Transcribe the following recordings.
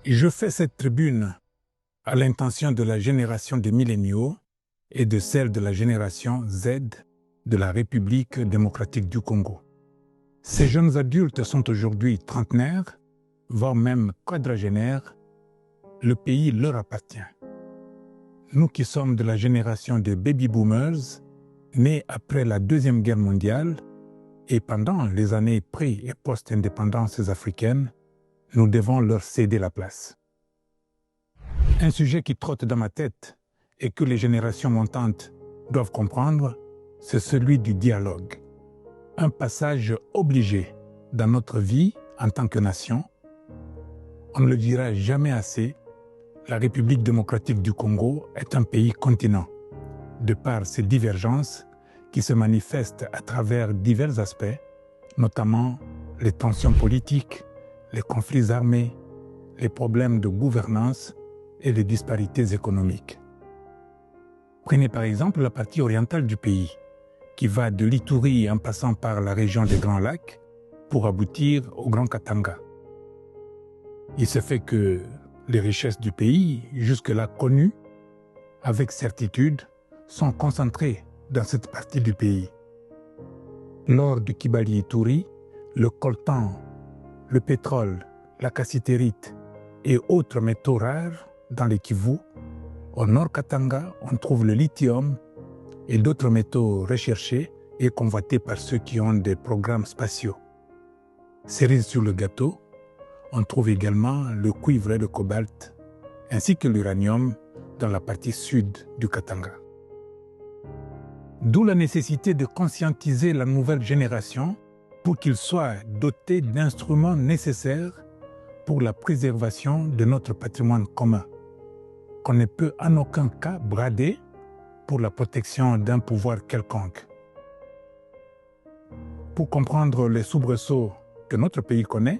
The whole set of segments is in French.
Je fais cette tribune à l'intention de la génération des milléniaux et de celle de la génération Z de la République démocratique du Congo. Ces jeunes adultes sont aujourd'hui trentenaires, voire même quadragénaires. Le pays leur appartient. Nous qui sommes de la génération des baby-boomers, nés après la Deuxième Guerre mondiale et pendant les années pré- et post-indépendances africaines, nous devons leur céder la place. Un sujet qui trotte dans ma tête et que les générations montantes doivent comprendre, c'est celui du dialogue. Un passage obligé dans notre vie en tant que nation. On ne le dira jamais assez, la République démocratique du Congo est un pays continent, de par ses divergences qui se manifestent à travers divers aspects, notamment les tensions politiques, les conflits armés, les problèmes de gouvernance et les disparités économiques. Prenez par exemple la partie orientale du pays, qui va de l'Ituri en passant par la région des Grands Lacs pour aboutir au Grand Katanga. Il se fait que les richesses du pays, jusque-là connues, avec certitude, sont concentrées dans cette partie du pays. L'or du Kibali-Ituri, le coltan, le pétrole, la cassitérite et autres métaux rares dans les Kivu. Au Nord Katanga, on trouve le lithium et d'autres métaux recherchés et convoités par ceux qui ont des programmes spatiaux. Cerise sur le gâteau, on trouve également le cuivre et le cobalt, ainsi que l'uranium dans la partie sud du Katanga. D'où la nécessité de conscientiser la nouvelle génération pour qu'ils soient dotés d'instruments nécessaires pour la préservation de notre patrimoine commun, qu'on ne peut en aucun cas brader pour la protection d'un pouvoir quelconque. Pour comprendre les soubresauts que notre pays connaît,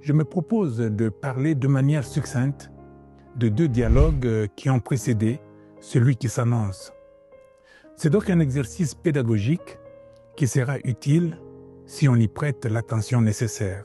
je me propose de parler de manière succincte de deux dialogues qui ont précédé celui qui s'annonce. C'est donc un exercice pédagogique qui sera utile si on y prête l'attention nécessaire.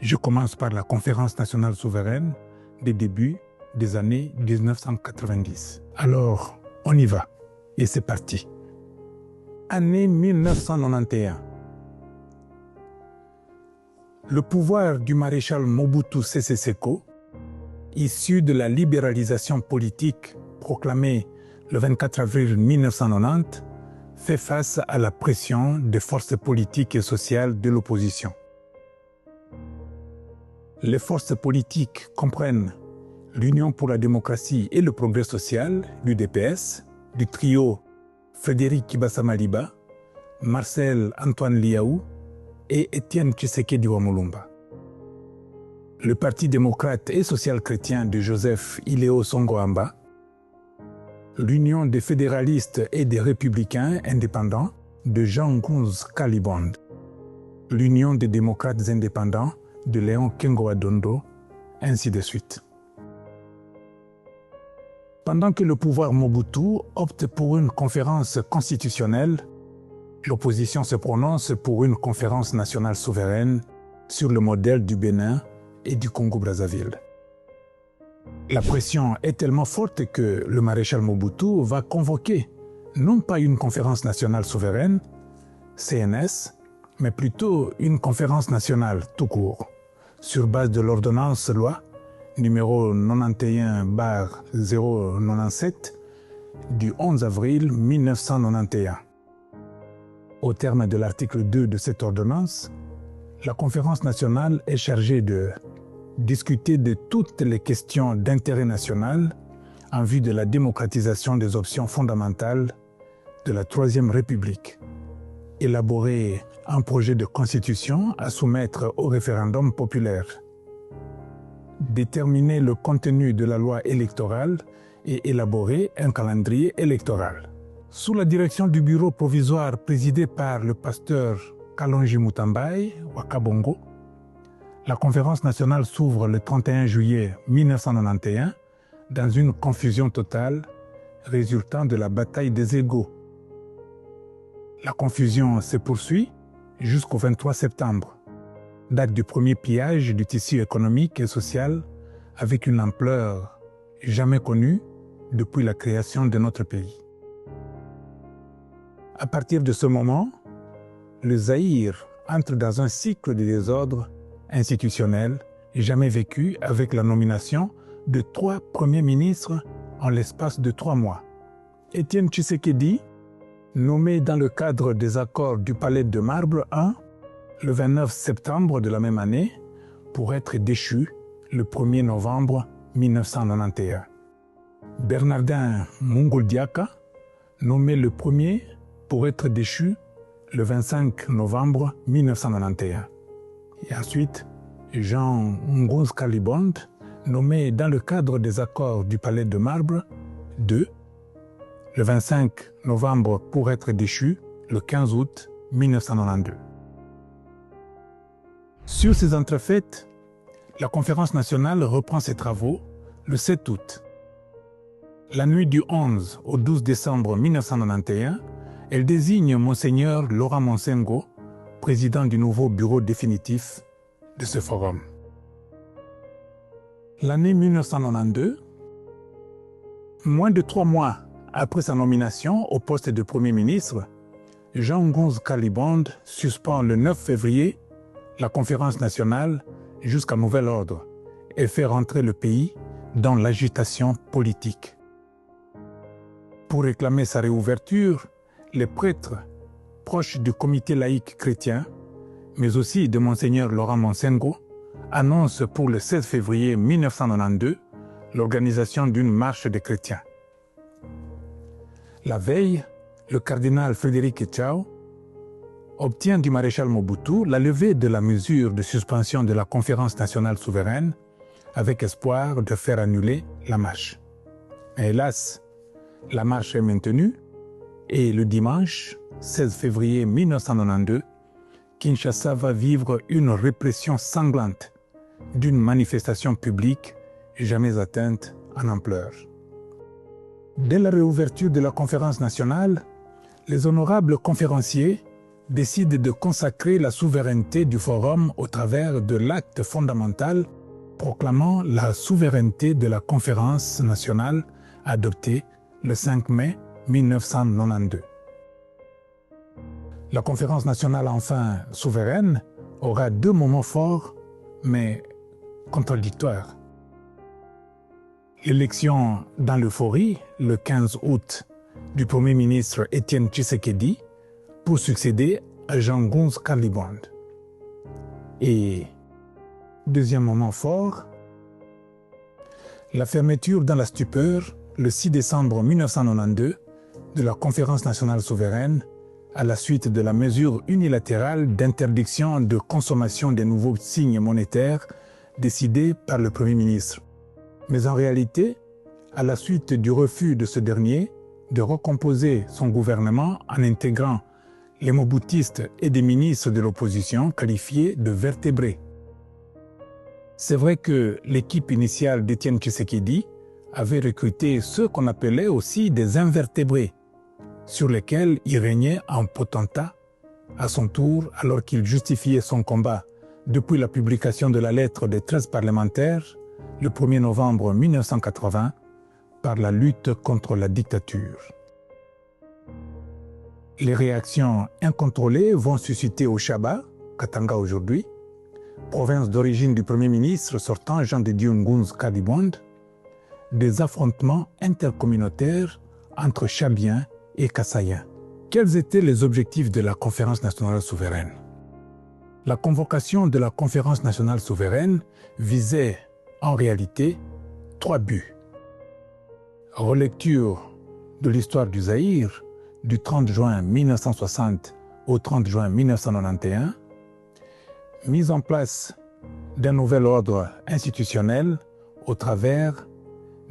Je commence par la Conférence nationale souveraine des débuts des années 1990. Alors, on y va. Et c'est parti. Année 1991. Le pouvoir du maréchal Mobutu Sese Seko, issu de la libéralisation politique proclamée le 24 avril 1990, fait face à la pression des forces politiques et sociales de l'opposition. Les forces politiques comprennent l'Union pour la démocratie et le progrès social, l'UDPS, du trio Frédéric Kibasa-Maliba, Marcel Antoine Liaou et Étienne Tshisekedi Wamulumba. Le Parti démocrate et social-chrétien de Joseph Iléo Songo-Amba, l'Union des fédéralistes et des républicains indépendants de Jean-Ngouz Kalibond, l'Union des démocrates indépendants de Léon Kengo-Adondo, ainsi de suite. Pendant que le pouvoir Mobutu opte pour une conférence constitutionnelle, l'opposition se prononce pour une conférence nationale souveraine sur le modèle du Bénin et du Congo-Brazzaville. La pression est tellement forte que le maréchal Mobutu va convoquer non pas une conférence nationale souveraine, CNS, mais plutôt une conférence nationale tout court, sur base de l'ordonnance loi numéro 91/097 du 11 avril 1991. Au terme de l'article 2 de cette ordonnance, la conférence nationale est chargée de discuter de toutes les questions d'intérêt national en vue de la démocratisation des options fondamentales de la Troisième République, élaborer un projet de constitution à soumettre au référendum populaire, déterminer le contenu de la loi électorale et élaborer un calendrier électoral. Sous la direction du bureau provisoire présidé par le pasteur Kalonji Mutambai Wakabongo, la conférence nationale s'ouvre le 31 juillet 1991 dans une confusion totale résultant de la bataille des égaux. La confusion se poursuit jusqu'au 23 septembre, date du premier pillage du tissu économique et social avec une ampleur jamais connue depuis la création de notre pays. À partir de ce moment, le Zaïre entre dans un cycle de désordre institutionnel jamais vécu avec la nomination de 3 premiers ministres en l'espace de 3 mois. Étienne Tshisekedi, nommé dans le cadre des accords du Palais de Marbre 1, le 29 septembre de la même année, pour être déchu le 1er novembre 1991. Bernardin Mungoldiaka, nommé le premier pour être déchu le 25 novembre 1991. Et ensuite, Jean Ngoz Kalibond, nommé dans le cadre des accords du Palais de Marbre 2, le 25 novembre pour être déchu le 15 août 1992. Sur ces entrefaites, la Conférence nationale reprend ses travaux le 7 août. La nuit du 11 au 12 décembre 1991, elle désigne Monseigneur Laurent Monsengo, président du nouveau bureau définitif de ce forum. L'année 1992, moins de 3 mois après sa nomination au poste de Premier ministre, Jean Ngoz Kalibond suspend le 9 février la conférence nationale jusqu'à nouvel ordre et fait rentrer le pays dans l'agitation politique. Pour réclamer sa réouverture, les prêtres proches du comité laïque chrétien, mais aussi de Monseigneur Laurent Monsengo, annoncent pour le 16 février 1992 l'organisation d'une marche des chrétiens. La veille, le cardinal Frédéric Etchao obtient du maréchal Mobutu la levée de la mesure de suspension de la conférence nationale souveraine avec espoir de faire annuler la marche. Mais hélas, la marche est maintenue et le dimanche 16 février 1992, Kinshasa va vivre une répression sanglante d'une manifestation publique jamais atteinte en ampleur. Dès la réouverture de la conférence nationale, les honorables conférenciers décident de consacrer la souveraineté du forum au travers de l'acte fondamental proclamant la souveraineté de la conférence nationale adoptée le 5 mai 1992. La conférence nationale enfin souveraine aura 2 moments forts mais contradictoires. L'élection dans l'euphorie le 15 août du Premier ministre Étienne Tshisekedi pour succéder à Jean Ngoz Kalibond. Et deuxième moment fort, la fermeture dans la stupeur le 6 décembre 1992 de la conférence nationale souveraine à la suite de la mesure unilatérale d'interdiction de consommation des nouveaux signes monétaires décidée par le Premier ministre. Mais en réalité, à la suite du refus de ce dernier de recomposer son gouvernement en intégrant les mobutistes et des ministres de l'opposition qualifiés de vertébrés. C'est vrai que l'équipe initiale d'Étienne Tshisekedi avait recruté ceux qu'on appelait aussi des invertébrés, sur lesquels il régnait en potentat à son tour alors qu'il justifiait son combat depuis la publication de la lettre des 13 parlementaires le 1er novembre 1980 par la lutte contre la dictature. Les réactions incontrôlées vont susciter au Chaba, Katanga aujourd'hui, province d'origine du Premier ministre sortant Jean de Dieu Ngoz Kalibond, des affrontements intercommunautaires entre Chabiens et Kassaïens. Quels étaient les objectifs de la Conférence nationale souveraine? La convocation de la Conférence nationale souveraine visait en réalité 3 buts. Relecture de l'histoire du Zaïre du 30 juin 1960 au 30 juin 1991, mise en place d'un nouvel ordre institutionnel au travers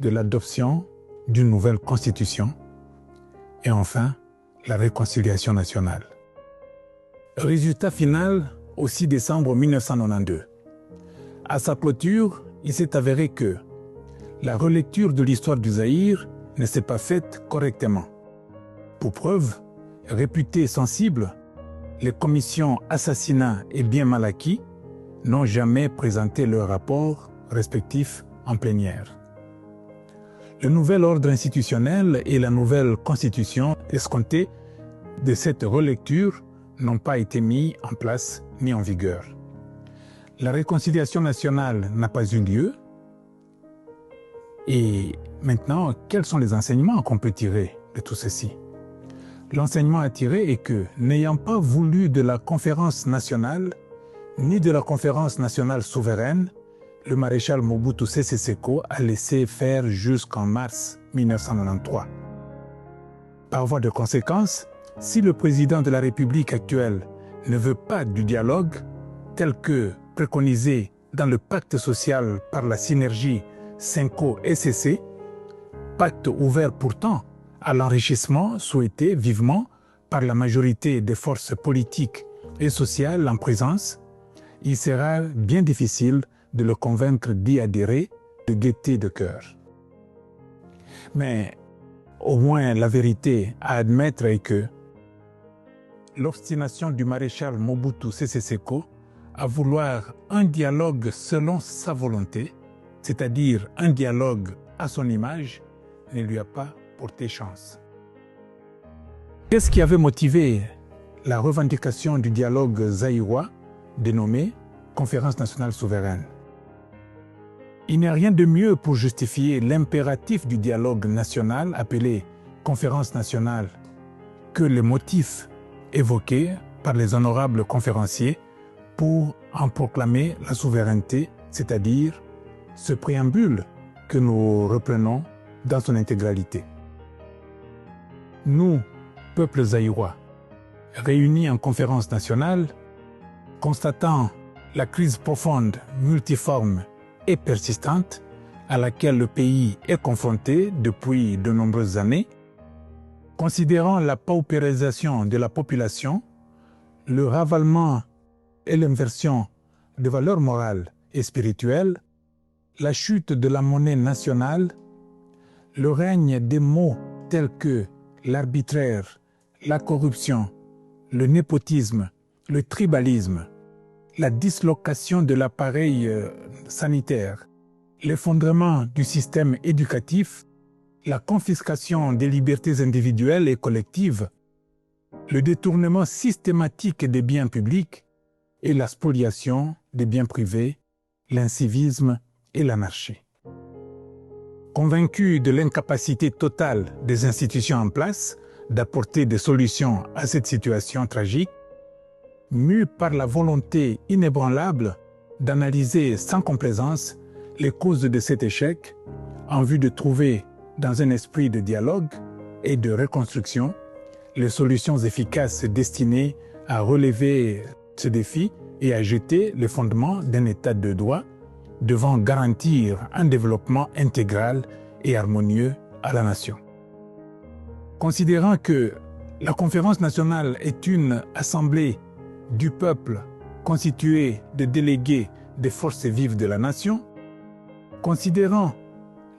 de l'adoption d'une nouvelle constitution et enfin la réconciliation nationale. Résultat final au 6 décembre 1992. À sa clôture, il s'est avéré que la relecture de l'histoire du Zaïre ne s'est pas faite correctement. Pour preuve, réputées sensibles, les commissions assassinat et bien mal acquis n'ont jamais présenté leurs rapports respectifs en plénière. Le nouvel ordre institutionnel et la nouvelle constitution escomptée de cette relecture n'ont pas été mis en place ni en vigueur. La réconciliation nationale n'a pas eu lieu. Et maintenant, quels sont les enseignements qu'on peut tirer de tout ceci? L'enseignement à tirer est que, n'ayant pas voulu de la conférence nationale, ni de la conférence nationale souveraine, le maréchal Mobutu Sese Seko a laissé faire jusqu'en mars 1993. Par voie de conséquence, si le président de la République actuelle ne veut pas du dialogue tel que préconisé dans le pacte social par la synergie Senko-SCC, pacte ouvert pourtant à l'enrichissement souhaité vivement par la majorité des forces politiques et sociales en présence, il sera bien difficile de le convaincre d'y adhérer de gaieté de cœur. Mais au moins la vérité à admettre est que l'obstination du maréchal Mobutu Sese Seko à vouloir un dialogue selon sa volonté, c'est-à-dire un dialogue à son image, ne lui a pas porté chance. Qu'est-ce qui avait motivé la revendication du dialogue zaïrois dénommé Conférence nationale souveraine? Il n'y a rien de mieux pour justifier l'impératif du dialogue national appelé Conférence nationale que les motifs évoqués par les honorables conférenciers pour en proclamer la souveraineté, c'est-à-dire ce préambule que nous reprenons dans son intégralité. Nous, peuple zaïrois, réunis en conférence nationale, constatant la crise profonde, multiforme et persistante à laquelle le pays est confronté depuis de nombreuses années, considérant la paupérisation de la population, le ravalement et l'inversion de valeurs morales et spirituelles, la chute de la monnaie nationale, le règne des maux tels que l'arbitraire, la corruption, le népotisme, le tribalisme, la dislocation de l'appareil sanitaire, l'effondrement du système éducatif, la confiscation des libertés individuelles et collectives, le détournement systématique des biens publics et la spoliation des biens privés, l'incivisme et l'anarchie. Convaincus de l'incapacité totale des institutions en place d'apporter des solutions à cette situation tragique, mus par la volonté inébranlable d'analyser sans complaisance les causes de cet échec en vue de trouver, dans un esprit de dialogue et de reconstruction, les solutions efficaces destinées à relever ce défi et à jeter les fondements d'un état de droit devant garantir un développement intégral et harmonieux à la nation. Considérant que la conférence nationale est une assemblée du peuple constituée de délégués des forces vives de la nation, considérant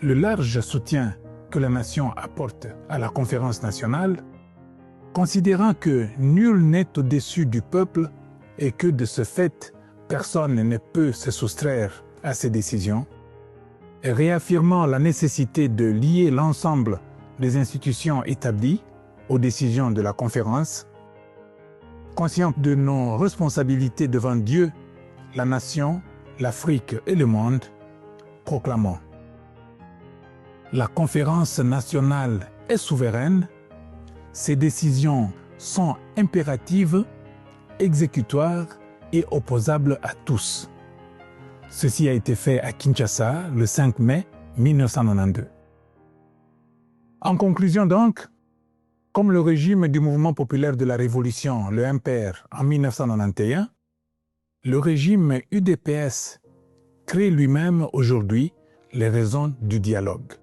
le large soutien que la nation apporte à la conférence nationale, considérant que nul n'est au-dessus du peuple et que de ce fait, personne ne peut se soustraire à ces décisions, et réaffirmant la nécessité de lier l'ensemble des institutions établies aux décisions de la conférence, conscient de nos responsabilités devant Dieu, la nation, l'Afrique et le monde, proclamons: la conférence nationale est souveraine, ses décisions sont impératives, exécutoires et opposables à tous. Ceci a été fait à Kinshasa le 5 mai 1992. En conclusion donc, comme le régime du mouvement populaire de la Révolution, le MPR, en 1991, le régime UDPS crée lui-même aujourd'hui les raisons du dialogue.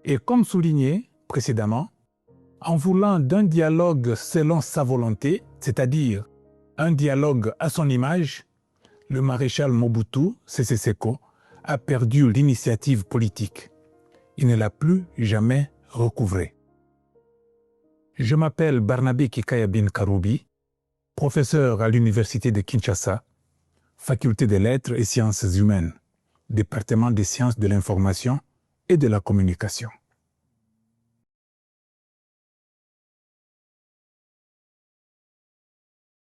Et comme souligné précédemment, en voulant d'un dialogue selon sa volonté, c'est-à-dire un dialogue à son image, le maréchal Mobutu Sese Seko a perdu l'initiative politique. Il ne l'a plus jamais recouvrée. Je m'appelle Barnabé Kikaya Bin Karoubi, professeur à l'université de Kinshasa, Faculté des lettres et sciences humaines, département des sciences de l'information et de la communication.